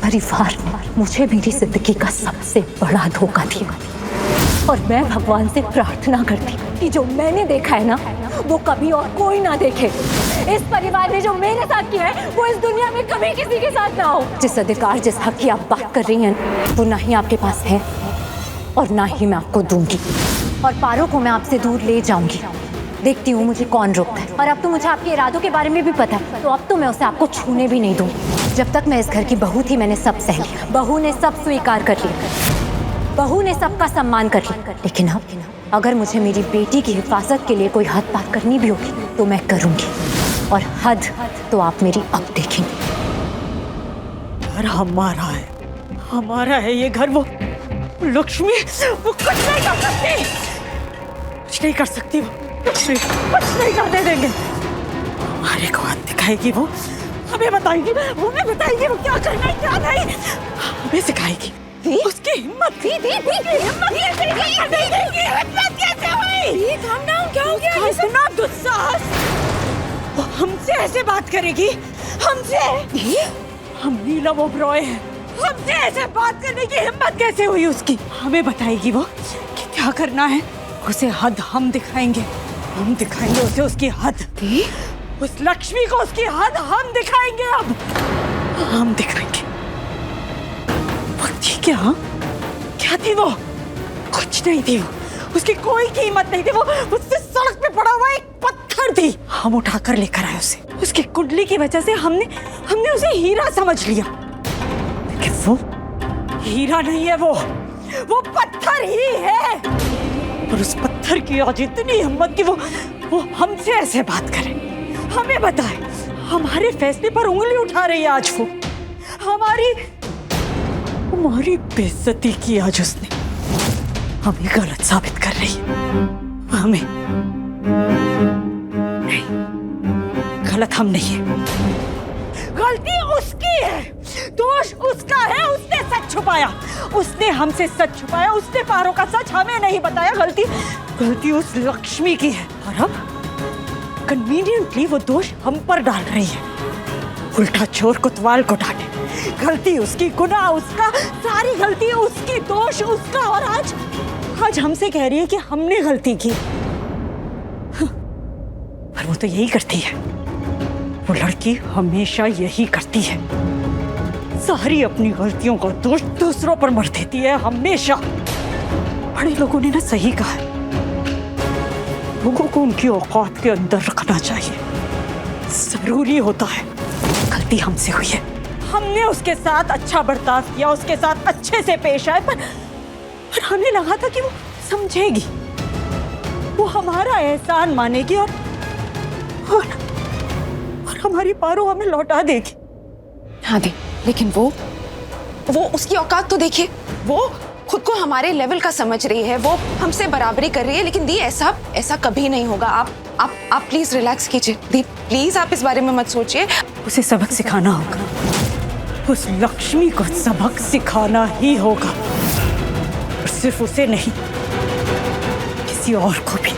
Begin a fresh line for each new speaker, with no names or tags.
परिवार ने मुझे मेरी जिंदगी का सबसे बड़ा धोखा दिया और मैं भगवान से प्रार्थना करती कि जो मैंने देखा है ना वो कभी और कोई ना देखे। इस परिवार ने जो मेरे साथ किया है वो इस दुनिया में कभी किसी के साथ ना हो। जिस अधिकार जिस हक की आप बात कर रही हैं वो ना ही आपके पास है और ना ही मैं आपको दूंगी। और पारो को मैं आपसे दूर ले जाऊंगी। देखती हूँ मुझे कौन रोकता है। और अब तो मुझे आपके इरादों के बारे में भी पता है, तो अब तो मैं उसे आपको छूने भी नहीं दूंगी। जब तक मैं इस घर की बहू थी मैंने सब सह लिया, बहू ने सब स्वीकार कर लिया, बहू ने सबका सम्मान कर लिया। लेकिन अब अगर मुझे मेरी बेटी की हिफाजत के लिए कोई हद पार करनी भी होगी तो मैं करूंगी। और हद तो आप मेरी अब देखेंगे।
घर हमारा है ये घर। वो लक्ष्मी वो कुछ नहीं कर सकती, कुछ नहीं कर सकती। वो कुछ नहीं करने देंगे। हमारे को हाथ दिखाएगी वो, हमें बताएगी, वो क्या करना है क्या नहीं, हमें सिखाएगी। उसकी हिम्मत हिम्मत कैसे हुई? calm down, क्या हो गया? इतना दुस्साहस, वो हमसे ऐसे बात करेगी? हमसे? हम नीलम ओबरॉय हैं, हमसे ऐसे बात करने की हिम्मत कैसे हुई उसकी? हमें बताएगी वो कि क्या करना है। उसे हद हम दिखाएंगे उसे उसकी हद। उस लक्ष्मी को उसकी हद हम दिखाएंगे। अब हम दिखाएंगे। थी क्या थी वो? कुछ नहीं थी वो, उसकी कोई कीमत नहीं थी। वो उससे सड़क पे पड़ा हुआ एक पत्थर थी। हम उठाकर लेकर आए उसे। उसकी कुंडली की वजह से हमने उसे हीरा समझ लिया, लेकिन वो हीरा नहीं है, वो पत्थर ही है। और उस पत्थर की आज इतनी हिम्मत कि वो हमसे ऐसे बात करे, हमें बताए, हमारे फैसले पर उंगली उठा रही है आज वो। हमारी बेइज्जती की आज उसने। हमें गलत साबित कर रही है। हमें नहीं, गलत हम नहीं है, गलती उसकी है, दोष उसका है। उसने सच छुपाया, उसने हमसे सच छुपाया, उसने पारो का सच हमें नहीं बताया। गलती उस लक्ष्मी की है। और अब कन्वीनियंटली वो दोष हम पर डाल रही है। उल्टा चोर कोतवाल को डांटे। गलती उसकी, गुनाह उसका, सारी गलती उसकी, दोष उसका। और आज हमसे कह रही है कि हमने गलती की। पर वो तो यही करती है, वो लड़की हमेशा यही करती है। सारी अपनी गलतियों का दोष दूसरों पर मर देती है हमेशा। बड़े लोगों ने ना सही कहा है, लोगों को उनकी औकात के अंदर रखना चाहिए। जरूरी होता है। गलती हमसे हुई है, हमने उसके साथ अच्छा बर्ताव किया, उसके साथ अच्छे से पेश आए, पर हमें लगा था कि वो समझेगी, वो हमारा एहसान मानेगी और हमारी पारो हमें लौटा देगी।
हाँ दी, लेकिन वो उसकी औकात तो देखिए। वो खुद को हमारे लेवल का समझ रही है, वो हमसे बराबरी कर रही है। लेकिन दी ऐसा कभी नहीं होगा। आप प्लीज रिलैक्स कीजिए दी, प्लीज आप इस बारे में मत सोचिए।
उसे सबक सिखाना होगा, उस लक्ष्मी को सबक सिखाना ही होगा। और सिर्फ उसे नहीं, किसी और को भी।